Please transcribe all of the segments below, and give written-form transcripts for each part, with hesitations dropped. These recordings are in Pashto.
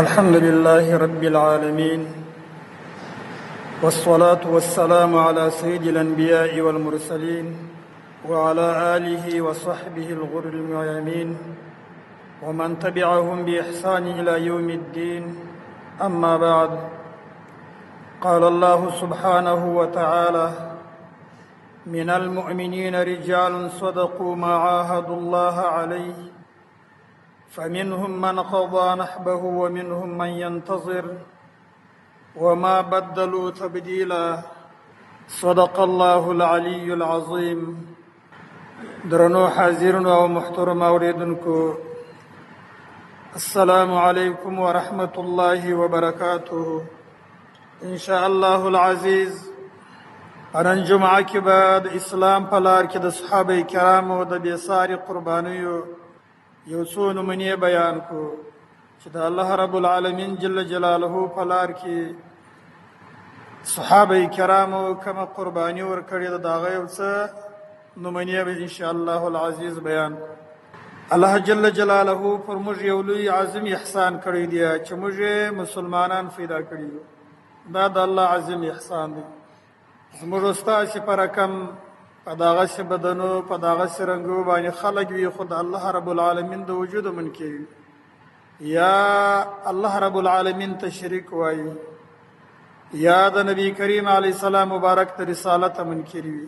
الحمد لله رب العالمين، والصلاة والسلام على سيد الأنبياء والمرسلين وعلى آله وصحبه الغر الميامين ومن تبعهم بإحسان إلى يوم الدين. أما بعد، قال الله سبحانه وتعالى: من المؤمنين رجال صدقوا ما عاهدوا الله عليه فمنهم من قضى نحبه ومنهم من ينتظر وما بدلوا تبديلا. صدق الله العلي العظيم. درنو حاضرینو او محترم اوریدونکو، السلام علیکم ورحمة الله وبرکاته. ان شاء الله العزیز نن جمعه کې به د اسلام په لار کې د صحابه کرامو د بېساري قربانیو یو څو نمونې بیان کو چې د الله رب العالمین جل جلاله په لار کې صحابه کرامو کومه قرباني ورکړې ده، د هغه یو څه نمونې به ان شاء الله العزیز بیان کو. الله جل جلاله پر موږ یو لوی عظیم احسان کړی دی چې موږ مسلمانان پیدا کړي یو. دا د الله عظیم احسان دی. زموږ ستاسې په رقم په دغسې بدنو په دغسې رنګو باندې خلک وي، خو د الله رب العالمین د وجود منکر وي، یا الله رب العالمین ته شریک وایي، یا د نبی کریم علیه السلام مبارک ته رسالت منکر وي.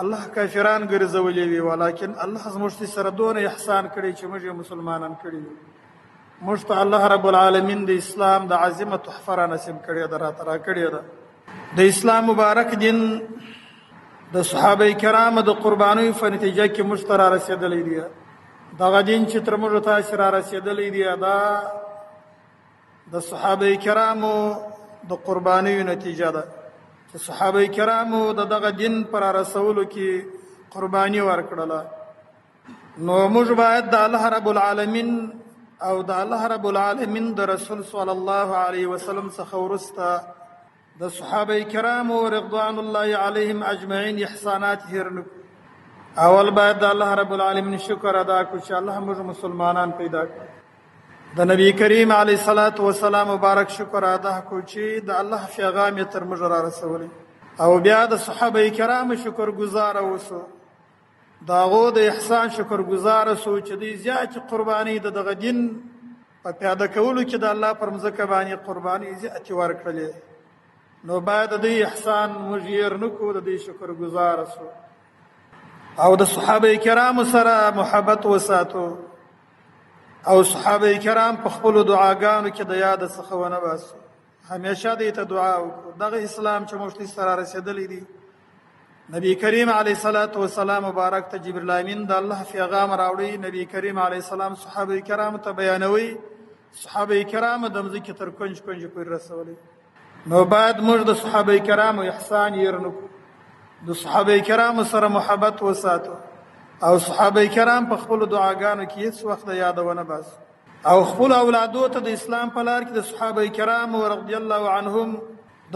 الله کافران ګرځولي وي، ولیکن الله زموږ سره دونه احسان کړی چې موږ مسلمانان کړي وي. موږ ته الله رب العالمین د اسلام د عظیمه تحفه را نصیب کړې ده، راته راکړې ده. د اسلام مبارک دین د صحابه کرامو د قربانیو په نتیجه کې موږ ته را رسېدلی دی. دغه دین چې تر موږ تاسې را رسېدلی دی، دا د صحابه کرامو د قربانیو نتیجه ده چې صحابه کرامو د دغه دین پر را رسولو کې قرباني ورکړله. نو موږ باید د الله رب العالمین او د الله رب العالمین د رسول صلی الله علیه وسلم څخه وروسته د صحابه کرامو رضوان الله علیهم اجمعین احسانات هیر نکړو. اول باید د الله رب العالمین شکر ادا کړو چې الله موږ مسلمانان پیدا کړ. د نبی کریم علیه الصلاة والسلام مبارک شکر ادا کړو چې د الله پیغام یې تر موږ را رسولی، او بیا د صحابه کرامو شکر گزار اوسو، د هغو د احسان شکر گزار اوسو چې دوی زیاتې قرباني د دغه دین په پیاده کولو کې د الله پر مځکه باندې قرباني زیاتې ورکړلې. نو باید د دې احسان موږ هیر نه کړو، د دې شکر ګزار سو او د صحابه کرامو سره محبت وساتو، او صحابه کرام په خپلو دعاګانو کې د یاد څخه ونه باسو، همیشه دې ته دعا وکړو. دغه اسلام چې موږ ته سره رسېدلی دی، نبی کریم علیه الصلاة والسلام مبارک ته جبریل امین د الله پیغام راوړي، نبی کریم علیه السلام صحابه کرامو ته بیانوي، صحابه کرامو د مځکې تر کنج کنج پورې رسولی. نو باید موږ د صحابه کرامو احسان هیر نه کړو، د صحابه کرامو سره محبت وساتو، او صحابه کرام په خپلو دعاګانو کې هیڅ وخت د یاده ونه باسو، او خپلو اولادو ته د اسلام په لار کې د صحابه کرامو رضی الله عنهم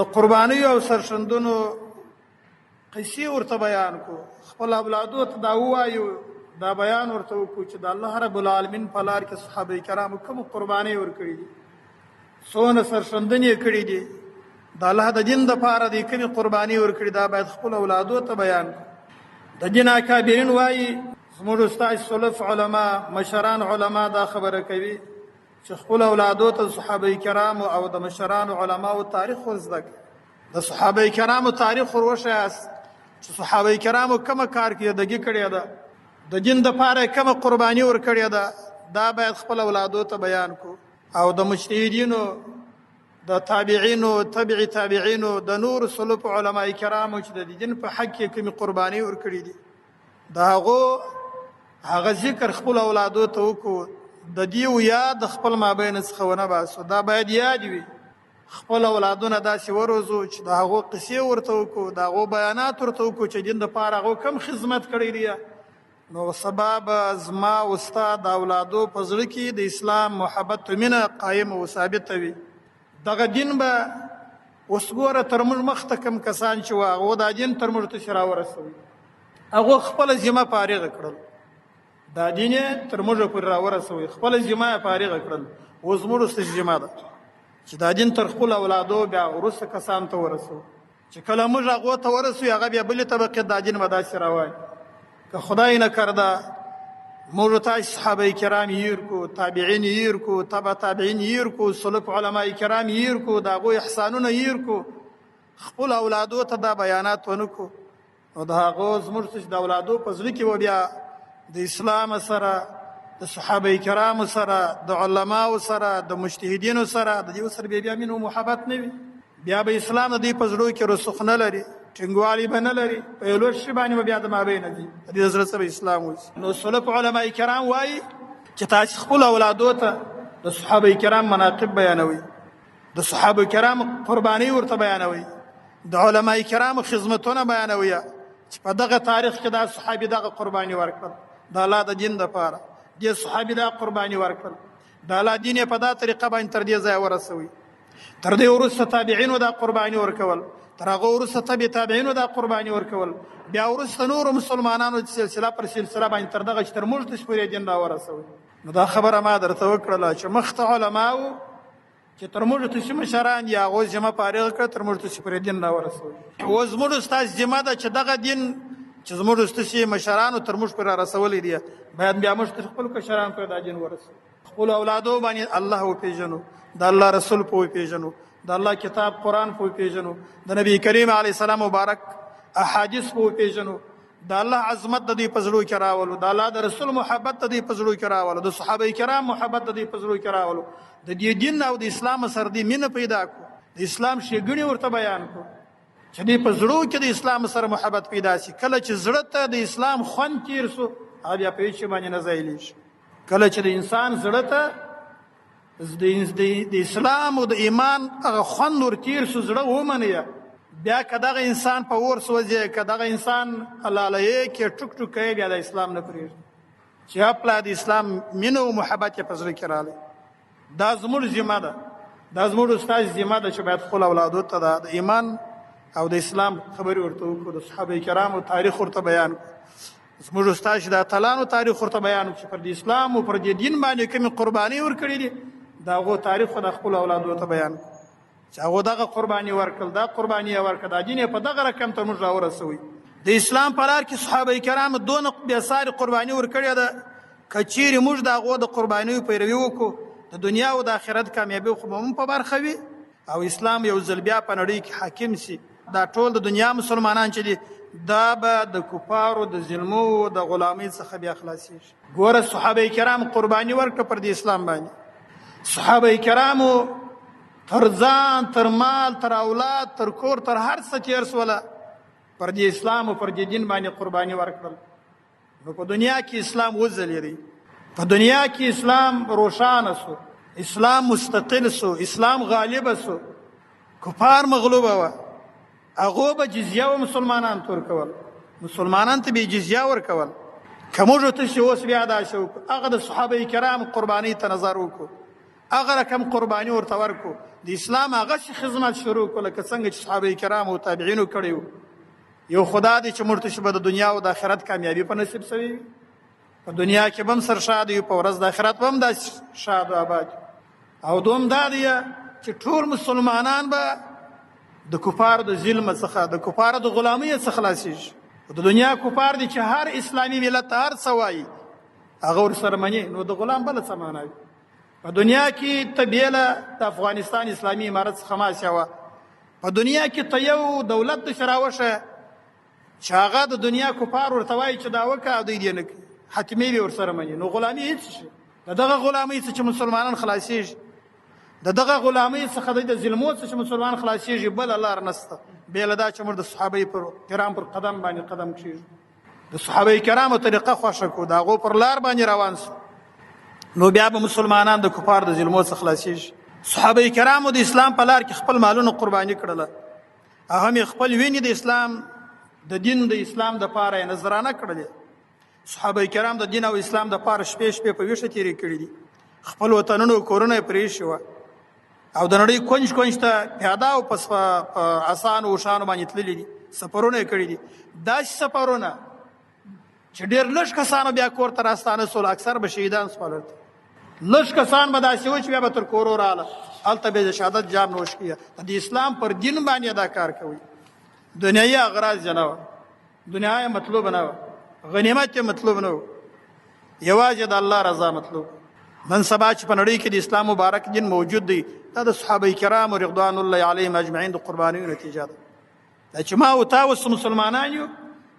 د قربانیو او سرښندنو قصې ورته بیان کو. خپل اولادو ته دا ووایو، دا بیان ورته وکړو چې د الله رب العالمین په لار کې صحابه کرامو کوم قربانۍ ورکړي دي، څونه سرښندنې کړي دي، د الله د دین دپاره د کومې قرباني ورکړي، دا باید خپل اولادو ته بیان کړو. د دین اکابرین وایي، زموږ استاد سلف علما مشران علما دا خبره کوي چې خپل اولادو ته صحابه کرامو او د مشرانو علماو تاریخ ورزده کړي، د صحابه کرامو تاریخ ور وښیاست چې صحابه کرامو کومه کارکردګي کړې ده، د دین دپاره کومه قرباني ورکړې ده، دا باید خپل اولادو ته بیان کړو. او د مجتهدینو، د تابعینو، تبع تابعینو، د نور سلف علماء کرامو چې د دین په حق کې کومې قرباني ورکړي دي، د هغه ذکر خپل اولادو ته وکړو، د دې یاد د خپل مابین څخه ونه باسو. دا باید یاد وي، خپل اولادونه داسې وروزو چې د هغو قصې ورته وکړو، د هغو بیانات ورته وکړو چې دین دپاره هغو کم خدمت کړی دی. نو سبا به زما او ستا د اولادو په زړه کې د اسلام محبت او مینه قایمه او ثابته وي. دغه دین به اوس ګوره تر موږ مخته کم کسان چې وو، هغو دا دین تر موږ ته راورسوي، هغو خپله ذمه فارغه کړل، دا دین یې تر موږ پورې راورسوي، خپله ذمه یې فارغه کړل. اوس زموږ ستاسو ذمه ده چې دا دین تر خپل اولادو بیا وروسته کسانو ته ورسو چې کله موږ هغو ته ورسو هغه بیا بلې طبقې دا دین به داسې روان که خدای نه کرده موږ ته صحابه کرام هیر کو تابعین هیر کو تبع تابعین هیر کو سلف علما کرام هیر کو د هغوی احسانونه هیر کو خپل اولادو ته دا بیانات ونه کو نو د هغو زموږ د اولادو په زړه کې به بیا د اسلام سره د صحابه کرامو سره د علماو سره د مجتهدینو سره د دې سره بیا مینه او محبت نه وي بیا به اسلام د دې په زړه کې رسوخ نه لري ټینګوالی به نه لري په یو لوړ شي باندې به بیا د مابین ځي د دې زړه سره اسلام وځي نو سلف علما کرام وایي چې تاسو خپل اولادو ته د صحابه کرام مناقب بیانوي د صحابه کرام قرباني ورته بیانوي د علما کرام خدمتونه بیانوي چې په دغه تاریخ کې دا صحابي دغه قرباني ورکړل د الله د دین لپاره دې صحابي دا قرباني ورکړل د الله دین په دا طریقه باندې تر دې ځای ورسوي تر دې وروسته تابعینو دا قرباني ورکول تر هغه وروسته تابعینو دا قرباني ورکول بیا وروسته نور مسلمانانو سلسله پر سلسله باندې تر دغه چې تر موږ ته پورې دین را ورسوي نو دا خبره ما درته وکړله چې مخته علماو چې تر موږ ته مشران یا هغوی ذمه فارغ کړه تر موږ ته پورې دین را ورسوي اوس زموږ ستاسو ذمه ده چې دغه دین چې زموږ ستاسو مشرانو تر موږ پورې را رسولی دی باید بیا موږ تر خپل کشران پورې دا دین ورسوي خپل اولادو باندې الله وپېژنو د الله رسول په وپېژنو د الله کتاب قرآن په وپېژنو د نبی کریم علیه السلام مبارک احادیث په وپېژنو د الله عظمت د دې په زړو کې راولو د الله د رسول محبت د دې په زړو کې راولو د صحابه کرام محبت د دې په زړو کې راولو د دې دین او د اسلام سره دې مینه پیدا کړو د اسلام ښېګڼې ورته بیان کړو چې دې په زړو کې د اسلام سره محبت پیدا شي کله چې زړه ته د اسلام خوند تیر سو هغه بیا په هېڅ شي باندې نه ځایلیږي کله چې د انسان زړه ته د اسلام او د ایمان هغه خوند ورتیر سو زړه ومني بیا که دغه انسان په اور سوځي که دغه انسان حلالوي کې ټوک ټوک کوي بیا د اسلام نه پرېږدي چې خپله د اسلام مینه او محبت یې په زړه کې راغلی دا زموږ ذمه ده دا زموږ ستاسو ذمه ده چې باید خپل اولادو ته د ایمان او د اسلام خبرې ورته وکړو د صحابه کرامو تاریخ ورته بیان کړو زموږ ستاسو د اتلانو تاریخ ورته بیان کړو چې پر د اسلام او پر د دین باندې کومې قرباني ورکړي دي د هغو تاریخ د خپل اولادو ته بیان کړو چې هغو دغه قرباني ورکړل دا قرباني یې ورکړه دا دین یې په دغه رقم تر موږ راورسوي د اسلام په لار کې صحابه کرام دونه بېساري قرباني ورکړې ده که چیرې موږ د هغو د قربانیو پیروي وکړو د دنیا او د آخرت کامیابي خو به هم په برخه وي او اسلام یو ځل بیا په نړۍ کې حاکم شي دا ټول د دنیا مسلمانان چې دي دا به د کفارو د ظلمو د غلامۍ څخه بیا خلاصېږي ګوره صحابه کرام قرباني ورکړه پر د اسلام باندې صحابه کرامو تر ځان تر مال تر اولاد تر کور تر هر څه تېر سوله پر د اسلام او پر د دین باندې قرباني ورکړل نو په دنیا کې اسلام وځلېدی په دنیا کې اسلام روښانه سو اسلام مستقل سو اسلام غالب سو کفار مغلوبه وه هغو به جزیه و مسلمانان ته ورکول مسلمانان ته به جزیه ورکول که موږ تاسې اوس بیا ادا شو هغه د صحابه کرام قربانۍ ته نظر وکړو هغه رقم قرباني ورته ورکړو د اسلام هغسې خدمت شروع کړو لکه څنګه چې صحابه کرام او تابعینو کړی و یو خدا دی چې موږ ته به د دنیا او د آخرت کامیابي په نصیب سوي وي په دنیا کې به هم سرشاد وي په ورځ د آخرت به هم داسې شاد و آباد او دوم دا دی چې ټول مسلمانان به د کفارو د ظلم څخه د کفارو د غلامۍ څخه خلاصېږي د دنیا کفار دي چې هر اسلامي ملت ته هر څه وایي هغه ورسره مني نو د غلام بله څه معنا وي په دنیا کې ته بیله د افغانستان اسلامي امارت څخه ماسیا وه په دنیا کې ته یو دولت داسې راوشه چې هغه د دنیا کفار ورته وایي چې دا وکړه او دوی دې نه کوي حتمي به ورسره مني نو غلامي هېڅ شي د دغه غلامۍ څخه چې مسلمانان خلاصېږي د دغه غلامۍ څخه د ظلمو څخه چې مسلمان خلاصېږي بله لار نشته بې له دا چې موږ د صحابه کرام پر قدم باندې قدم کښېږدو د صحابه کرامو طریقه خوښه کړو د هغو پر لار باندې روان سو نو بیا به مسلمانان د کفار د ظلمو څخه خلاصېږي صحابه کرامو د اسلام په لار کې خپل مالونه قرباني کړله هغه هم خپل وینې د اسلام د دین د اسلام دپاره یې نذرانه کړلې صحابه کرام د دین او اسلام دپاره شپې شپې په ویښه تېرې کړي دي خپل وطنونه کورونه یې پرېښي وه او د نړۍ کونج کونج ته پیاده او په اسانو اوښانو باندې تللي دي سفرونه یې کړي دي داسې سفرونه چې ډېر لږ کسانو بیا کور ته راستانه سول اکثر به شهیدان سول لږ کسان به داسې و چې بیا به تر کورو راغله، هلته به د شهادت جام نوش کړي. د اسلام پر دین باندې دا کار کوي. دنیایي اغراض یې نه وه، دنیا یې مطلوب نه وه، غنیمت یې مطلوب نه و، یوازې د الله رضا مطلوب. نن سبا چې په نړۍ کې د اسلام مبارک دین موجود دی، دا د صحابه کرامو رضوان الله علیهم اجمعین د قربانیو نتیجه ده. دا چې ما او تا اوس مسلمانان یو،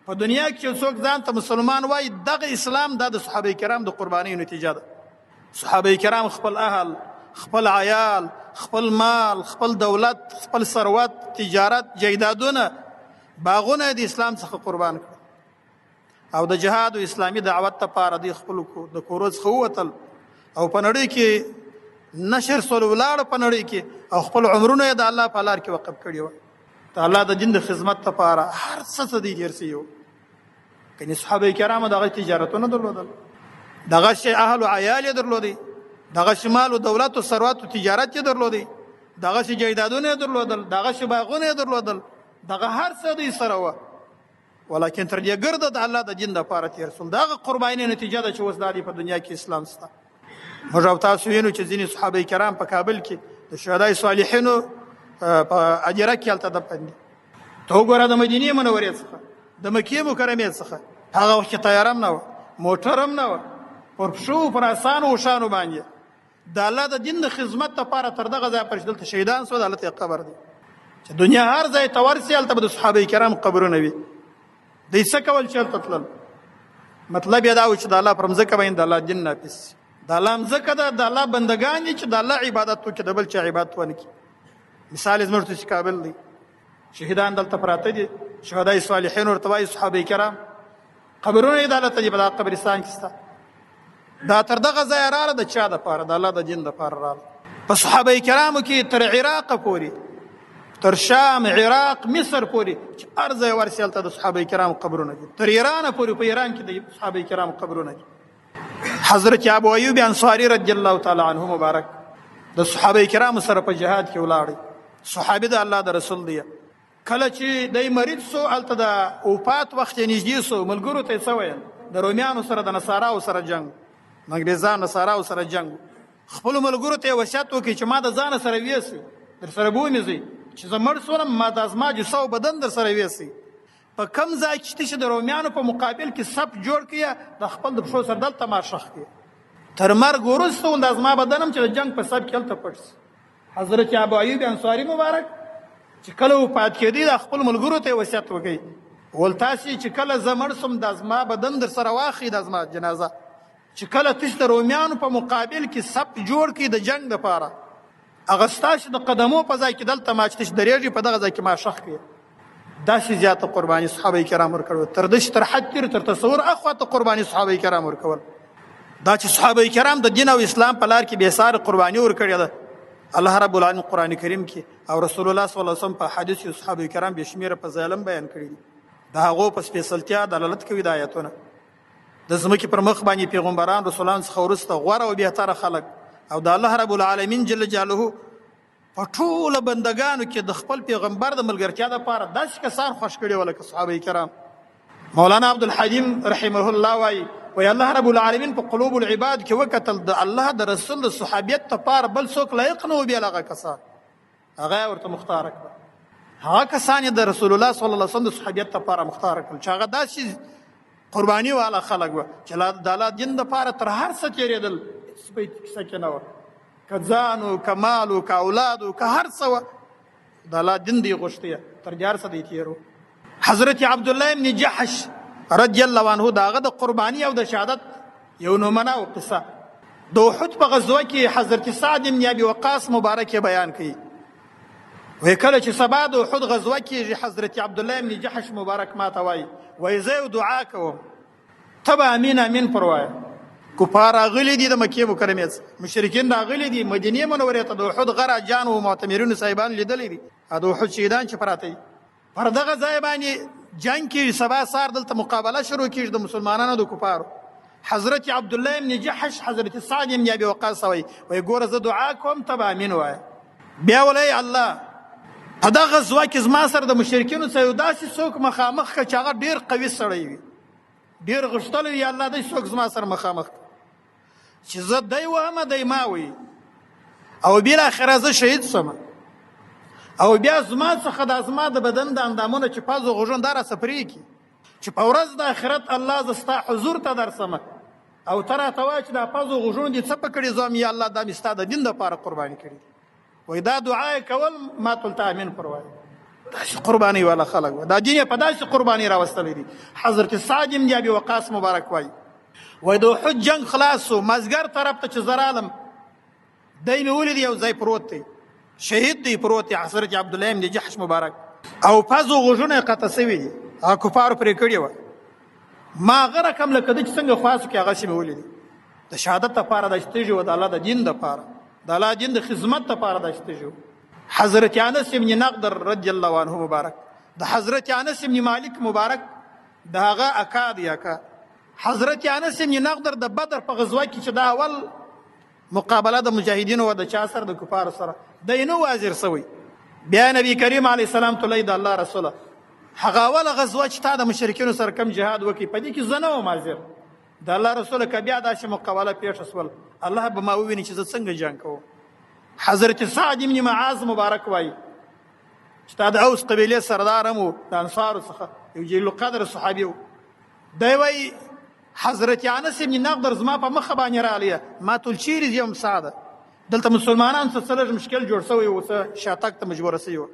په دنیا کې یو څوک ځان ته مسلمان وایي، دغه اسلام دا د صحابه کرام د قربانیو نتیجه ده. صحابه کرام خپل اهل، خپل عیال، خپل مال، خپل دولت، خپل ثروت، تجارت، جیدادونه، باغونه د اسلام څخه قربان کړل او د جهاد او اسلامي دعوت لپاره د خپل د کورو څخه ووتل او په نړۍ کې نشر سول، ولاړ په نړۍ کې او خپل عمرونه د الله په لار کې وقف کړي وو. د الله د دین د خدمت لپاره هر څه دې تیر سي وو. کني صحابه کرامو دغه تجارتونه درلودل، دغه شی اهل او عیال درلودي، دغه شی مال او دولت او ثروت او تجارت درلودي، دغه شی جیدادونه درلودل، دغه شی باغونه درلودل، دغه هر څه دې سره و. ولیکن تر دې ګرد د الله د دین لپاره تیر سول. دغه قرباني نتیجه ده چې اوس د په دنیا کې اسلام سته. موږ او تاسو وینو چې ځینې صحابه کرام په کابل کې د شهدای صالحینو په اجره کې هلته دفن دي. ته وګوره د مدینې منورې څخه، د مکې مکرمې څخه هغه وخت کې طیاره هم نه وه، موټر هم نه وه، پر پښو پر اسانو اوښانو باندې د الله د دین د خدمت لپاره تر دغه ځایه پورې چې دلته شهیدان سول، هلته یې قبر دی. چې دنیا هر ځای ته ورسي هلته به د صحابه کرام قبرونه وي. دوی څه کول چې هلته تلل؟ مطلب یې دا و چې د الله پر مځکه باندې د الله دین نافظ سي. د الله مځکه ده، د الله بندګان دي چې د الله عبادت وکړي، د بل چا عبادت ونه کړي. مثال یې زموږ ته چې کابل دی، شهیدان دلته پراته دي، شهدای صالحین ورته وایي صحابه کرام، قبرونه یې دلته دي په دغه قبرستان کې سته. دا تر دغه ځایه راغله د چا دپاره؟ د الله د دین دپاره راغله. په صحابه کرامو کې تر عراقه پورې، تر شام، عراق، مصر پورې چې هر ځای ورسي هلته د صحابه کرامو قبرونه دي. تر ایرانه پورې په ایران کې د صحابه کرامو قبرونه دي. حضرت ابو ایوب انصاری رضی الله تعالی عنه مبارک د صحابه کرامو سره په جهاد کې ولاړ. صحابي د الله د رسول دی. کله چې دی مریض سو، هلته د وفات وخت یې نږدې سو، ملګرو ته یې څه ویل؟ د رومیانو سره، د نصاراو سره جنګ، انګریزانو نصاراو سره جنګ. خپلو ملګرو ته یې وصیت وکړي چې ما د ځانه سره ویسئ، در سره بومیځئ، چې زه مړ سولم ما د زما جثه او بدن در سره ویسئ. په کم ځای کې چې د رومیانو په مقابل کې صف جوړ کړي، د خپل د پښو سره دلته ما ښخ کړي، تر مرګ وروسته د زما بدن هم چې د جنګ په صف کې هلته پټ سي. حضرت ابو ایوب انصاري مبارک چې کله وفات کېدی، د خپل ملګرو ته یې وصیت وکړي، ول تاسې چې کله زه مړ سم د زما بدن در سره واخلئ، د زما جنازه، چې کله تاسې د رومیانو په مقابل کې صف جوړ کړي د جنګ دپاره، هغه ستاسې د قدمو په ځای کې دلته ما چې تاسې درېږئ په دغه ځای کې ما ښخ کړي. داسې زیاته قرباني صحابه کرام ورکول، تر دې چې تر حد تېر، تر تصور اخواته قرباني صحابه کرام ورکول. دا چې صحابه کرام د دین او اسلام په لار کې بېساره قرباني ورکړې ده. الله رب العالمین قرآن کریم کې او رسول الله صلی الله علیه وسلم په حدیث صحابه کرام بې شمېره په ظالم بیان کړي دي. د هغو په سپېڅلتیا دلالت کوي د آیتونه. د ځمکې پر مخ باندې پیغمبران رسولان څخه وروسته غوره او بهتره خلک او د الله رب العالمین جل جلاله په ټوله بندګانو کې د خپل پیغمبر د ملګرتیا دپاره داسې کسان خوښ کړي وو لکه صحابه کرام. مولانا عبدالحلیم رحمه الله وایي الله رب العالمین په قلوب العباد کې وکتل، د الله د رسول د صحابیت لپاره بل څوک لایق نه و بیا هغه کسان، هغه یې ورته مختاره کړه. هغه کسان یې د رسول الله صلی الله علیه وسلم د صحابیت لپاره مختاره کړل چې هغه داسې قرباني والا خلک وه چې د الله دین دپاره تر هر څه تېرېدل، هېڅ به کیسه کې نه وه، که ځان و که مال و که اولاد و که هر څه وه، د الله دین دی غوښتی، تر دې هر څه دی تېر و. حضرت عبدالله ابن جحش رضی الله عنه د هغه د قرباني او د شهادت یو نمونه او قصه د احد په غزوه کې حضرت سعد بن ابي وقاص مبارک بیان کوي. وایي کله چې سبا د احد غزوه کېږي، حضرت عبدالله ابن جحش مبارک ما ته وایي زه یو دعا کوم، ته به امین امین پر وایه. کفار راغلي دي د مکې مکرمې څخه، مشرکین راغلي دي مدینې منورې ته، د احد غره جان و معتمرینو صاحبان لیدلی دي، د احد شهیدان چې پراته دي. پر دغه ځای باندې جنگ کې سبا سار دلته مقابله شروع کېږي د مسلمانانو د کفارو. حضرت عبدالله ابن جحش حضرت سعد ابن ابي وقاص وایي ګوره زه دعا کوم ته به امین وایه. بیا ولی الله په دغه غزوه کې زما سره د مشرکینو څخه یو داسې څوک مخامخ کړه چې هغه ډېر قوي سړی وي، ډېر غښتلی وي، الله داسې څوک زما سره مخامخ کړه چې زه دی وهم دی ما وي او بالاخره زه شهید سم او بیا زما څخه زما د بدن د اندامونه چې پازو غوژون دا راسه پرېږي چې په ورځ د آخرت الله زه ستا حضور ته درسمه او ته راته وایه چې دا پازو غوژون دې څه په کړي زه هم یا الله دا مې ستا د دین دپاره قرباني کړي وایي دا دعا یې کول ما ته ورته امین پر وایي داسې قربانۍ والا خلک وه دا دین یې په داسې قربانۍ راوستلی دي حضرت سعد بن ابي وقاص مبارک وایي وایي د احد جنګ خلاص سو مازدیګر طرف ته چې زه رالم دی مې ولید یو ځای پروت دی شهید دی پروت دی حضرت عبدالله بن جحش مبارک او پزو غوږونه یې قطع سوي دي هغه کفارو پرې کړې وه ما هغه رقم لکه ده چې څنګه خواست کړي هغسې مې ولیدې د شهادت دپاره دا چې تږي وه د الله د دین دپاره د الله دین د خدمت دپاره دا چې تږي وه حضرت انس بن نضر رضی الله عنه مبارک د حضرت انس بن مالک مبارک د هغه اکا دی اکا حضرت انس بن نضر د بدر په غزوه کې چې دا اول مقابله د مجاهدینو و د چا سره د کفارو سره دی نه حاضر سوی بیا نبی کریم علیه السلام ته د الله رسوله هغه اوله غزوه چې تا د مشرکینو سره کم جهاد وکړي په دې کې زه نه وم حاضر د الله رسوله که بیا داسې مقابله پیښه سول الله به ما وویني چې زه څنګه جنګ کوم حضرت سعد بن معاذ مبارک وایي چې تا د اوس قبیلې سردار هم و د انصارو څخه یو جلیل القدر صحابي و دی وایي حضرت انس بن نضر زما په مخه باندې راغلی ما ټول چیرې یم ساده دلته مسلمانان څه لږ مشکل جوړ سوی و څه شاتګ ته مجبوره سوي وه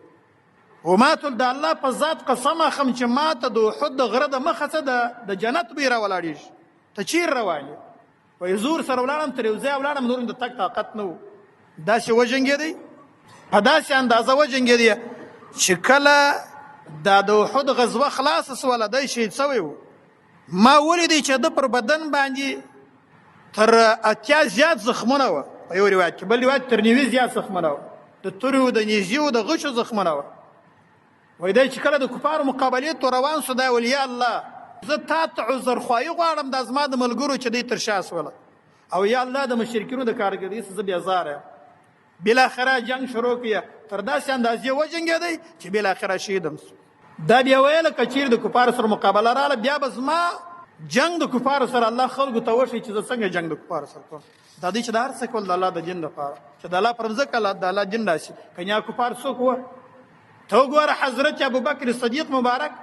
و ما ټول د الله په ذات قسم اخلم چې ما ته د احد د غره د مخه څه د جنت بوی راولاړېږي ته چیرې روان یې وایي زور سره ولاړم تر یو ځای ولاړم نور د تګ طاقت نه و داسې وجنګېدی په داسې اندازه وجنګېدی چې کله دا د احد غزوه خلاصه سوله دی شهید سوی و ما ولیدی چې د پر بدن باندې تر اتیا زیات زخمونه وه په یو روایت کې بل روایت تر نوي زیات زخمونه وه د تورو د نیزیو د غشو زخمونه وه وایي دی چې کله د کفارو مقابلې ته روان سو دی ویل یا الله زه تا ته عذرخواهي غواړم دا زما د ملګرو چې دی تر شا سوله او یا الله د مشرکینو د کارګردۍ څخه زه بېزاره یم بالاخره جنگ شروع کړه تر داسې اندازې وجنګېدی چې بالاخره شهیدم سو دا بیا ویله که چیرې د کفارو سره مقابله راغله بیا به زما جنگ د کفارو سره الله خلکو ته وښیي چې زه څنګه جنگ د کفارو سره کوم دا دی چې د هر څه کول د الله د دین دپاره چې د الله پر مځکه د الله دین راشي کنیا کفار څوک وه ته وګوره حضرت ابوبکر صدیق مبارک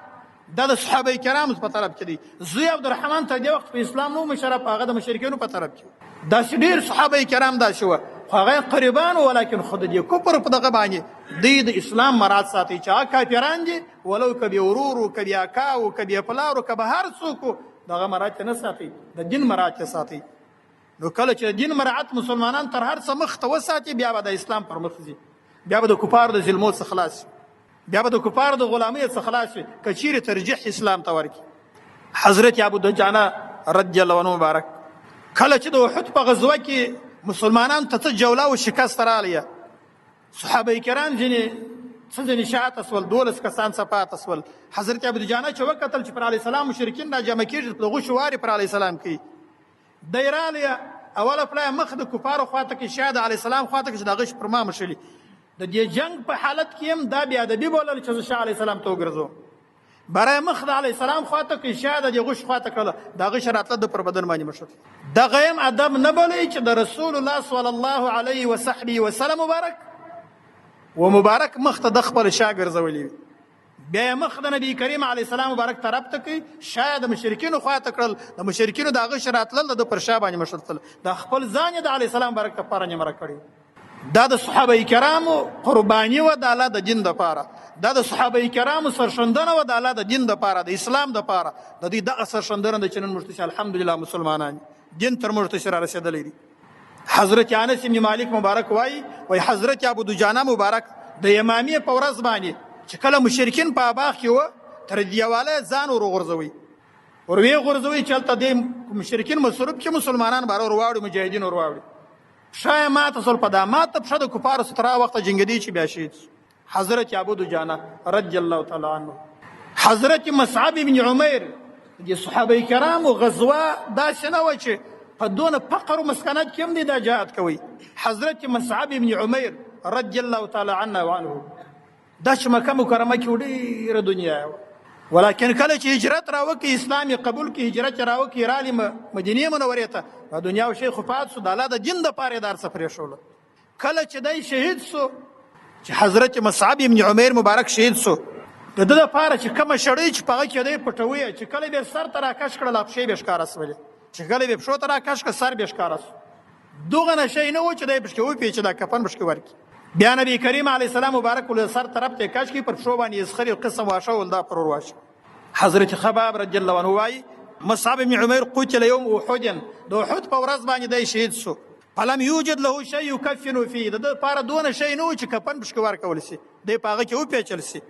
دا د صحابه کرامو په طرف کې دی زوی عبدالرحمن تر دې وخت په اسلام نه و مشرف هغه د مشرکینو په طرف کې داسې ډېر صحابه کرام داسې وه خو هغه قریبان و ولیکن خو د دې کفر په دغه باندې دوی د اسلام مراعات ساتي چې هغه کافران دي ولو که بې ورور و که بې اکا و که بې پلار و که به هر څوک و دغه مراعات نه ساتي د دین مراعات ساتي نو کله چې د دین مراعات مسلمانان تر هر څه مخ ته وساتي بیا به د اسلام پر مخ ځي بیا به د کفارو د ظلمو څخه خلاص بیا به د کفارو د غلامۍ څخه خلاص وي که چیرې ترجیح اسلام ته ورکړي حضرت ابو دجانه رضی الله عنه مبارک کله چې د احد په غزوه کې مسلمانان ته څه جوله او شکست راغلی صحابه کرام ځینې شاته سول 12 کسان څه پاته سول حضرت ابو دجانه چې وکتل چې پر علیه السلام مشرکین را جمع کېږي په دغو شوارې پر علیه السلام کوي دی راغلی اوله پلای مخ د کفارو خواته کې شا د علیه السلام خواته کې چې د هغه پر ما مشلي د دې جنگ په حالت کې هم دا بې ادبي بولل چې زه شاه علیه السلام ته وګرځوم برای مخ د علیه السلام خواته کې شا د دې غش خواته کړله د هغه شراتله د پر بدن باندې مشل دغه هم ادب نه بولی چې د رسول الله صلی الله علیه وصحبه وسلم مبارک مخ ته د خپل شا ګرځولی بیا مخ د نبی کریم علیه السلام مبارک طرف ته کوي شاید د مشرکینو خواته کړل د مشرکینو د هغه شراتله د پر شا باندې مشل تل د خپل ځان د علیه السلام مبارک لپاره نیمره کړی دا د صحابه کرامو قرباني و د الله د دین دپاره دا د صحابه کرامو سرښندنه و د الله د دین دپاره د اسلام دپاره د دوی دغه سرښندنه ده چې نن موږ ته الحمدلله مسلمانان دین تر موږ ته را رسېدلی دی حضرت انس بن مالک مبارک وایي حضرت ابو دجانه مبارک د یمامې په ورځ باندې چې کله مشرکین په اباغ کې وه تر دیواله ځان ور وغورځوئ ور ویې غورځوئ چې هلته دې مشرکین مصروف کې مسلمانان باره ور واوړي مجاهدین ور واوړي پښه یې ماته سول په دا ماته پښه د کفارو سره تر هغه وخته جنګېدی چې بیا شهید حضرت ابو دجانه رضی الله تعالی عنه حضرت مصعب بن عمیر د صحابه کرامو غزوه داسې نه وه چې په دونه فقر و مسکنت کې هم دی دا جهاد کوي حضرت مصعب بن عمیر رضی الله تعالی عنه وعنه دا چې مکه مکرمه کې ډېره دنیا وه ولکن کله چې هجرت راوکړي اسلام یې قبول کړي هجرت راوکړي رالي مدینې منورې ته په دنیا او شیخ وفات سو د الله د دین دپاره یې دار څه پرېښوله. کله چې دی شهید سو چې حضرت مصعب ابن عمیر مبارک شهید سو د ده دپاره چې کومه شړۍ چې په هغه کې دی پټوي چې کله به سر ته راکش کړله پښې به ښکاره سولې چې کله به پښو ته راکش کړه سر به ښکاره سو. دغه نه شی نه و چې دی پشکې وپېچي دا کفن پشکې ورکړي. بیا نبی کریم علیه السلام مبارک ول سر طرف ته کش کړي پر پښو باندې یې قسم واښول دا پر ور واچوي. حضرت خباب رضی الله عنه وایي مصعب بن عمیر قتل یوم احد د احد په ورځ باندې دی شهید سو فلم یوجد له شی یکفن فيه د ده لپاره دونه شی نه و چې کفن پشکې ورکول سي دی په هغه کې وپېچل سي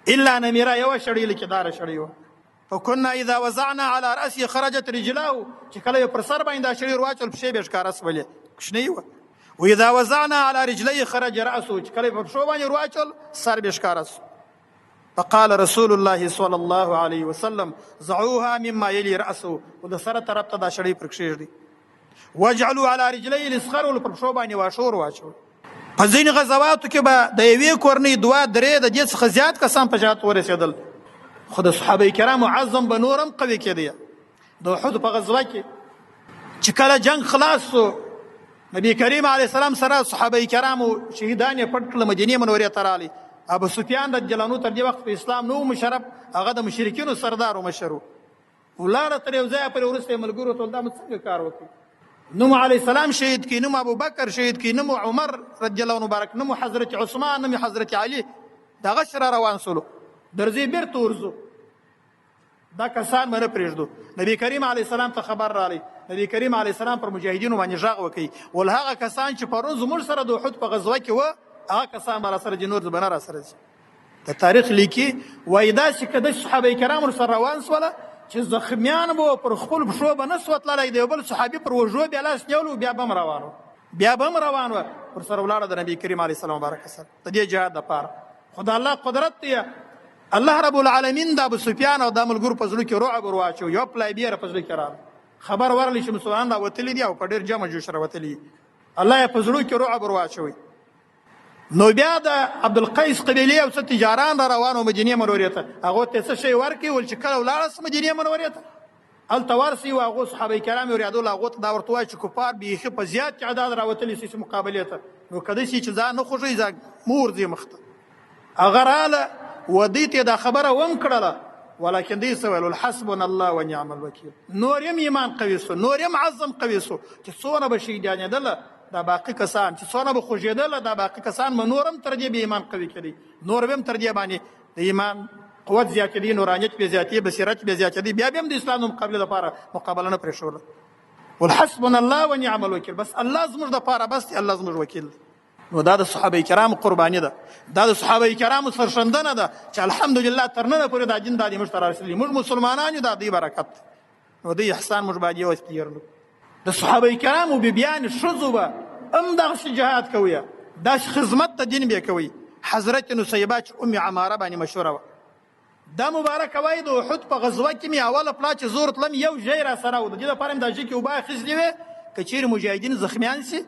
الا نمیره یوه شړۍ لکېداره شړۍ وه. فکنا اذا وضعنا على رأسه خرجت رجلاه چې کله یې پر سر باندې دا شړۍ ور واچول پښې به یې ښکاره سولې کوچنۍ وه. واذا وضعنا على رجليه خرج رأسه چې کله یې په پښو باندې ور واچول سر به یې ښکاره سو. فقال رسول الله صلی الله علیه وسلم ضعوها مما یلی رأسه و د سره طرف ته دا شړۍ پر کښېږدي واجعلوا على رجليه الاسخر ول پر پښو باندې واښور واچول. په ځینې غزواتو کې به د یوې کورنۍ دوه درې د دې څخه زیات کسان په جهاد ورسېدل خو د صحابه کرامو عزم به نور هم قوي کېده. د احد په غزوه کې چې کله جنگ خلاص سو نبی کریم علیه السلام سره صحابه کرامو شهیدان یې پټ کړل مدینې منورې ته راغلي. ابو سفیان رضی الله عنه تر دې وخت په اسلام نه و مشرف هغه د مشرکینو سردار و مشر و ولاړه تر یو ځایه پورې وروسته یې ملګرو ته دا موږ څنګه کار وکړو نوم علیه السلام شهید کی نوم ابو بکر شهید کی نوم عمر رضی الله عنه مبارک نوم حضرت عثمان نوم حضرت علی دغه سره روان سولو درځي بیرته ورځو دا کسان باندې پرېږدو. نبی کریم علیه السلام ته خبر رالی نبی کریم علیه السلام پر مجاهدینو باندې غږ وکړي ول هغه کسان چې پرون زموږ سره د احد په غزوه کې وه هغه کسان به راسره دي نور زبنه راسره دي. د تاریخ لیکي وایي داسې که د صحابه کرامو سره روان سوله چې زخمیان به پر خپل پښو به نه سوه تللی د یو بل صحابي پر وژو بیا لاس نیولو بیا به هم روان وه پر سره ولاړه د نبي کریم علیه السلام مبارک سره د دې جهاد دپاره. خو د الله قدرت دی الله رب العالمین د ابو سفیان او د ملګرو په زړه کې رعب ور واچو یو پلای بیره په زړه کې راغله خبر ورغلی چې مسلمانان دا وتلي دي او په ډېر جمع جوش راوتلي الله یې په زړه کې رعب ور واچوي. نو بیا د عبدالقیس قبیلې او څه تجاران را روانو مدینې منورې ته هغو ته څه شی ورکړي ول چې کله ولاړه مدینې منورې ته هلته ورسي و هغو صحابه کرام یې ورېدل هغو ته دا ورته وایي چې کفار بیخي په زیات تعداد راوتلي سي مقابلې ته نو کدی سي چې ځان نه خوښوي ځان مور ځي مخته هغه راله و دې ته دا خبره وم کړله ولکن دې څه ویل حسبنا الله ونعم الوکیل نور یم ایمان قوي سو نور یم عزم قوي سو چې څونه به شهیدانېدله دا باقي کسان چې څونه به خوږېدله دا باقي کسان به نور هم تر دې به ایمان قوي کړي نور به هم تر دې باندې د ایمان قوت زیاتېدي نورانیت به زیاتېدي بصیرت به زیاتېدي بیا به هم د اسلام د مقابلې لپاره مقابله نه پرېښوله. والحسبنا الله ونعم الوکیل بس الله زموږ دپاره بس دی الله زموږ وکیل دی. نو دا د صحابه کرامو قرباني ده دا د صحابه کرامو سرښندنه ده چې الحمدلله تر ننه پورې دا دین دا د موږ ته رارسېدلي موږ مسلمانان یو دا دوی برکت نو دوی احسان موږ باید یوازې هېر د صحابه کرامو بیبیانې ښځو به هم دغسې جهاد کوي داسې خدمت د دین به کوي. حضرت نصیبه چې ام عماره باندې مشهوره وه دا مبارکه وایي د احد په غزوه کې مې اوله پلا چې زور تلم یو ژی را سره و د دې لپاره مې دا ژۍ کې اوبه اخیستلې وې که چیرې مجاهدین زخمیان سي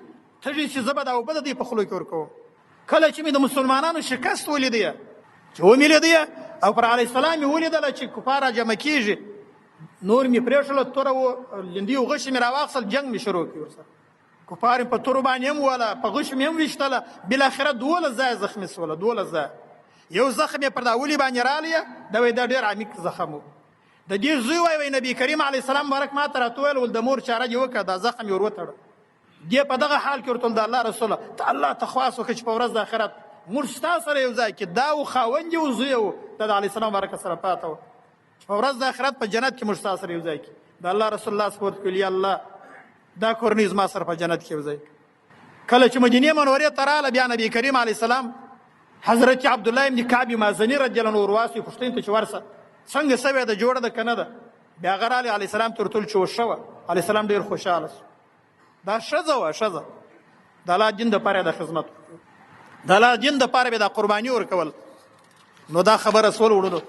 تږي چې زه به دا اوبه د دوی په خولو کې ورکوم. کله چې مې د مسلمانانو شکست ولیدی چې ومې او پر علیه السلام مې ولیدله چې کفار راجمع کېږي نور مې پرېښوله توره و لندي و غشې مې راواخیستل جنګ مې شروع کړي ورسره کفار په تورو باندې هم وله په غشو مې هم ویشتله بالاخره 12 ځایه زخمي سوله 12 ځایه یو زخم یې پر دا ولي باندې رالیه دا وایي دا ډېر عمیق زخم و د دې زوی وایي نبي کریم علیه السلام مبارک ما ته راته وویل د مور چاره دې وکړه دا زخم یې ور وتړه دې په دغه حال کې ورته د الله رسوله ته الله ته خواست وکړه چې په ورځ د آخرت موږ ستا سره یو ځای کې دا و خاوند یې و زوی و دا د علیه السلام مبارک سره پاته و چې په ورځ د آخرت په جنت کې موږ ستا سره یو ځای کې د الله رسول الله سپورت کړي یا الله دا کورنۍ زما سره په جنت کې یو ځای کله چې مدینې منورې ته راغله بیا نبي کریم علیه السلام حضرت عبدالله ابن کعب مازني رضی الله عنه ورواستوي پوښتنې ته چې ورسه څنګه سوې ده جوړه ده که نه ده بیا هغه راغلی علیه السلام ته ورته ویل چې وښه وه علیه السلام ډېر خوشحاله سو دا ښځه وه ښځه د الله دین دپاره یې دا خدمت د الله دین دپاره به دا قرباني ورکول نو دا خبره سول وړلو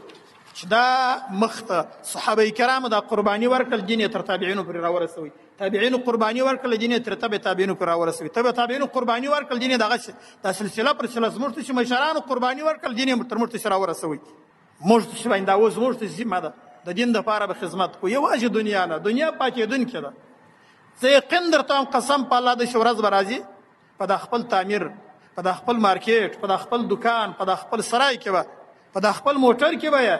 چې دا مخته صحابه کرامو دا قرباني ورکړل دین یې تر تابعینو پورې راورسوي تابعینو قرباني ورکړل دین یې تر تبع تابعینو پورې راورسوي تبع تابعینو قرباني ورکړل دین یې دغسې دا سلسله پر سلسله زموږ ته چې مشرانو قرباني ورکړل دین یې تر موږ ته راورسوي موږ چې باندې دا اوس موږ ته ذمه ده د دین دپاره به خدمت کوو. یوازې دنیا نه، دنیا پاتېدونکې ده. زه یقین درته وایم قسم په الله داسې ورځ به راځي په د خپل تعمیر، په د خپل مارکیټ، په د خپل دکان، په د خپل سرای کې به، په د خپل موټر کې به یې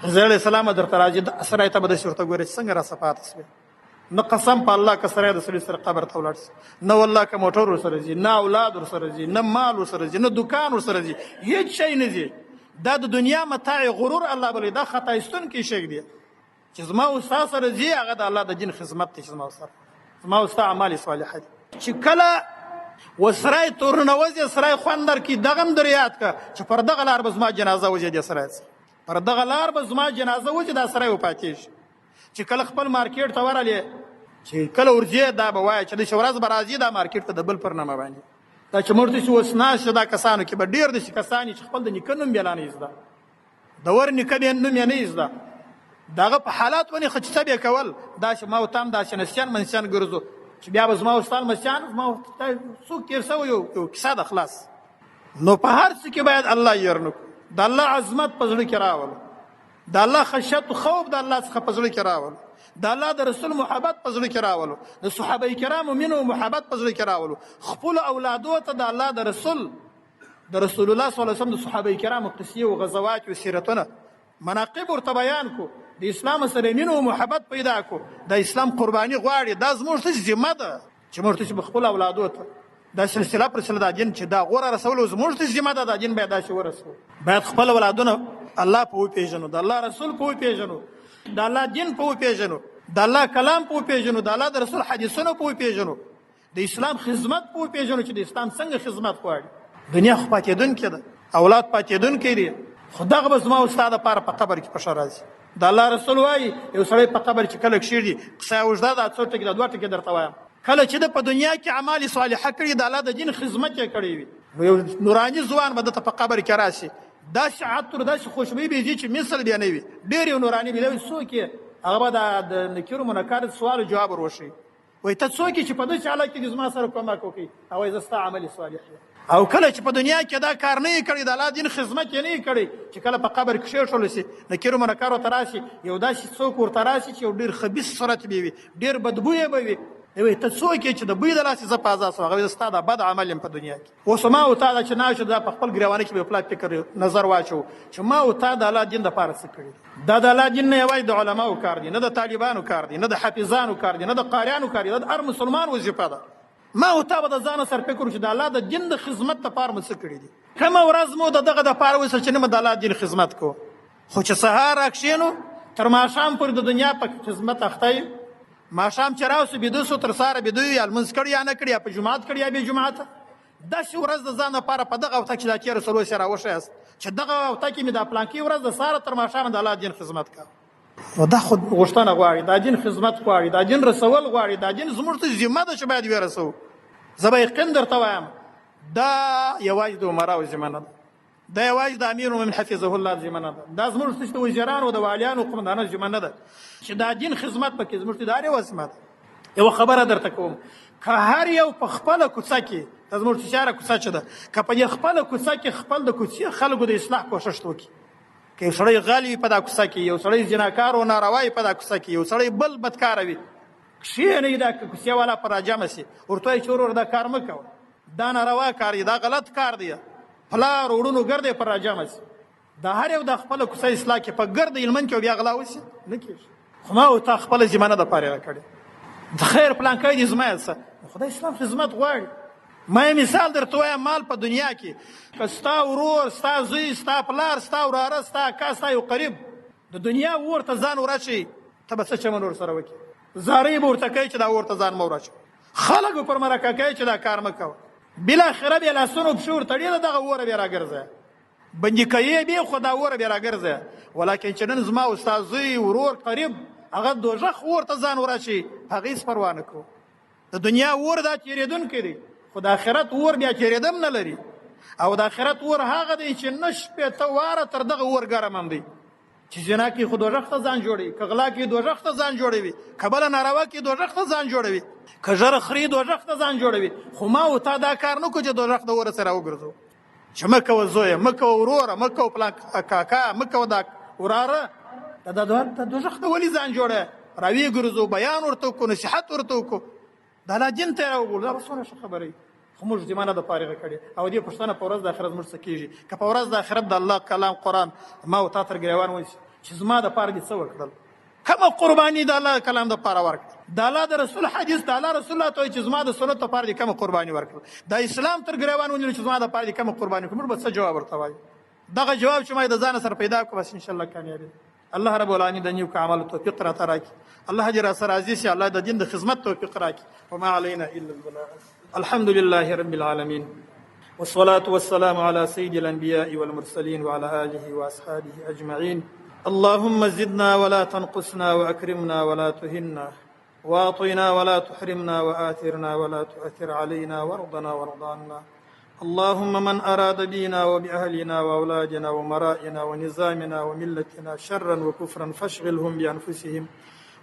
حضرت علیه السلام درته راځي سرای ته به داسې ورته ګورې چې څنګه راسه پاتې شوې. نه قسم په الله که سړی د سړي سره قبر ته ولاړ شي، نه والله که موټر ورسره ځي، نه اولاد ورسره ځي، نه مال ورسره ځي، نه دکان ورسره ځي، هېڅ شی نه ځي. دا د دنیا متاع غرور الله بلې دا خطا ایستونکی شی دی چې زما او ستا سره ځي هغه د الله د دین خدمت دی چې زما او ستا اعمال صالحه دي. چې کله وسرای تورنوځي سرای خوند درکړي دغه هم در یاد که چې پر دغه لار به زما جنازه وځي دې سرای څخه، پر دغه لار به زما جنازه وځي دا سرای وپاتېږي. چې کله خپل مارکیټ ته ورغلې چې کله ورځې دا به وایه چې داسې ورځ به راځي دا مارکیټ ته د بل پر نامه باندې دا چې موږ داسې اوس ناست دا کسانو کې به ډېر داسې کسان چې خپل د نیکه نوم بیا لا نه زده، د ور نیکه نوم یې نه زده، د هغه په حالات باندې خچته به یې کول. داسې ما ورته هم داسې نسیان منسیان ګرځو چې بیا به زما او ستا لمسیان زما څوک تېر سوی یو کیسه ده خلاص. نو په هر څه کې باید الله یېرنو کړو، د الله عظمت په زړه کې راولو، د الله خشیت و خوف د الله څخه په زړه کې راولو، د الله د رسول محبت په زړه کې راولو، د صحابه کرامو مینه او محبت په زړه کې راولو، خپل اولادو ته د الله د رسول الله صلی الله علیه وسلم د صحابه کرامو قصې او غزوات او سیرتونه مناقب ورته بیان کو، د اسلام سره مینه او محبت پیدا کو، د اسلام قرباني غواړي. دا زموږ ته ذمه ده چې موږ ته خپل اولادو ته دا سلسله پر سلسله د دین چې دا غوړه رسول زموږ ته ذمه ده، د دین باید داسې ورسو. باید خپل اولادونه الله په وپېژنو، د الله رسول په وپېژنو، د الله دین په وپېژنو، د الله کلام په وپېژنو، د الله د رسول حدیثونو په وپېژنو، د اسلام خدمت په وپېژنو چې د اسلام څنګه خدمت غواړي. دنیا خو پاتېدونکې ده، اولاد پاتېدونکی دی، خو دغه به زما او ستا دپاره په قبر کې په ښه راځي. د الله رسول وایي یو سړی په قبر کې کله کښېږدي قصه یې اوږده ده، څو ټکي ده، دوه ټکي درته وایم. کله چې د په دنیا کې اعمال صالحه کړي د الله د دین خدمت یې کړی وي نو یو نوراني ځوان به دته په قبر کې راشي، داسې عطر داسې خوشبویي به ځي چې مثل بیا نه وي، ډېر یو نوراني به څوک یې هغه به د نکیرو منکرو سوال جواب وروښي، وایي ته څوک یې چې په داسې حالت کې دې زما سره کومک وکړي، او وایي زه ستا عمل صالح یم. او کله چې په دنیا کې دا کار نه یې کړی د الله دین خدمت یې نه یې کړی چې کله په قبر کې کښېښودل شي نکیرو منکرو ته راشي یو داسې څوک ورته راشي چې یو ډېر خبیث صورت به وي، ډېر بدبویه به وي، وایي ته څوک یې چې د بوی د لاسې زه په آزاد شوم، هغه وایي زه ستا دا بد عمل یم په دنیا کې. اوس ما او تا دا چې ناست دا په خپل ګرېوانه کې به پلا فکر نظر واچوو چې ما او تا د الله دین دپاره څه کړي. دا د الله دین نه یوازې د علماو کار دی، نه د طالبانو کار دی، نه د حافظانو کار دی، نه د قاریانو کار دی، دا د هر مسلمان وظیفه ده. ما او تا به د ځانه سر فکر وکړو چې د الله د دین د خدمت دپاره مو څه کړي دي. کومه ورځ مو د دغه دپاره ویستل چې نه مو د الله دین خدمت کوو، خو چې سهار راکښېنو تر ماښام پورې د دنیا په خدمت اخته یو، ماښام چې راوسو بیده سو تر سهاره بیده یو، یا لمونځ کړي یا نه کړي، یا په جومات کړي یا بې جوماته. داسې ورځ د ځان لپاره په دغه وخته کې دا تېره څلور سره راوښیاست چې دغه وخته کې مې دا پلانکې ورځ د سهاره تر ماښامه د الله دین خدمت کوه. نو دا خو غوښتنه غواړي، دا دین خدمت غواړي، دا دین رسول غواړي، دا دین زموږ ته ذمه ده چې باید ورسوو. زه به یقین درته وایم دا یوازې د عمراو ذمه نه ده، دا یوازې د امیر المؤمنین حفظه الله ذمه نه ده، دا زموږ د وزیرانو د والیانو قومندانانو ذمه نه ده چې دا دین خدمت پکې زموږ د هر یوه ذمه ده. یوه خبره درته کوم، که هر یو په خپله کوڅه کې دا زموږ شهره کوڅه چې ده، که په دې خپله کوڅه کې خپل د کوڅې خلکو د اصلاح کوښښ وکړي، که یو سړی غل وي په دا کوڅه کې، یو سړی زناکار او ناروا وي په دا کوڅه کې، یو سړی بل بدکاره وي، کښېنئ دا کوڅې والا پر راجمع سي ورته وایي چې ورور دا کار مه کوه، دا ناروا کار دی، دا غلط کار دی، پلار وړونو ګرد یې پر راجمع سي. دا هر یو د خپله کوڅه اصلاح کې په ګرد هلمند کې بیا غلا وسي نه کېږي. خو ما او تا خپله ذمه نه ده پارې راکړې، د خیر پلانکی دې زما څه خدای اسلام خدمت غواړي. ما یې مثال درته وایم، مال په دنیا کې که ستا ورور، ستا زوی، ستا پلار، ستا وراره، ستا اکا، ستا یو قریب د دنیا اور ته ځان ورچوي، ته به څه چمن ورسره وکړي؟ زارۍ به ورته کوي چې دا اور ته ځان مه ورچوه، خلک به پر مرکه کوي چې دا کار مه کوه، بالاخره بیا لاسونه پښې ورتړي د دغه اوره بیا راګرځه، بندي کوي بیا خو دا اوره بیا راګرځه. ولیکن چې نن زما او ستا زوی، ورور، قریب هغه دوژخ اور ته ځان ورچوي، هغه هېڅ پروا نه کوو. د دنیا اور دا تېرېدونکی دی، خو د آخرت اور بیا تېرېدم نه لري، او د آخرت اور هغه دی چې نه شپېته واره تر دغه اور ګرم هم دی. چې زنا کې خو دوژخ ته ځان جوړوي، که غلا کې دوژخ ته ځان جوړوي، که بله ناروا کې دوژخ ته ځان جوړوي، که ژره خري دوژخ ته ځان جوړوي. خو ما او تا دا کار نه کړو چې دوژخ د اوره سره وګرځو. چې مه کوه زویه، مه کوه وروره، مه کوه پلان کاکا، مه کوه دا وراره. د دوزخ ته ولې ځان جوړه؟ راویې ګرځو، بیان ورته وکړو، نصیحت ورته وکړو، د الله دین ته یې راوبولو. دا به څومره ښه خبره وي. خو موږ زمانه د فارغه کړې. او دې پوښتنه په ورځ د آخرت موږ څه کېږي؟ که په ورځ د آخرت د الله کلام قرآن ما او تا تر ګریوان ونیسي چې زما دپاره دې څه وکړل، کومه قرباني د الله کلام دپاره ورکړه، د الله د رسول حدیث، د الله رسول الله ته وایي چې زما د سنت دپاره دې کومه قرباني ورکړه، د اسلام تر ګریوان ونیول چې زما دپاره دې کومه قرباني وکړه، موږ به څه جواب ورته وایو؟ دغه جواب چې ما د ځانه سره پیدا کړو بس انشاءالله کامیابي. الله رب العالمین د نیکو اعمالو توفیق راته راکړي. الله دې را سره راضي شي. الله د دین د خدمت توفیق راکړي. وما علينا الا البلاغ. الحمد لله رب العالمين والصلاة والسلام على سيد الأنبياء والمرسلين وعلى آله وأصحابه أجمعين. اللهم زدنا ولا تنقصنا وأكرمنا ولا تهنا وأعطنا ولا تحرمنا وآثرنا ولا تؤثر علينا وارضنا وارض عنا. اللهم من أراد بنا وبأهلنا وأولادنا ومرائنا ونظامنا وملتنا شرا وكفرا فاشغلهم بأنفسهم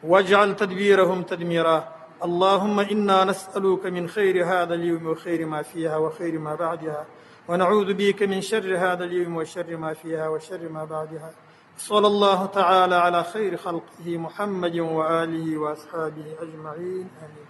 واجعل تدبيرهم تدميرا. اللهم إنا نسألك من خير هذا اليوم وخير ما فيها وخير ما بعدها، ونعوذ بك من شر هذا اليوم وشر ما فيها وشر ما بعدها. صلى الله تعالى على خير خلقه محمد وآله وأصحابه أجمعين آمين.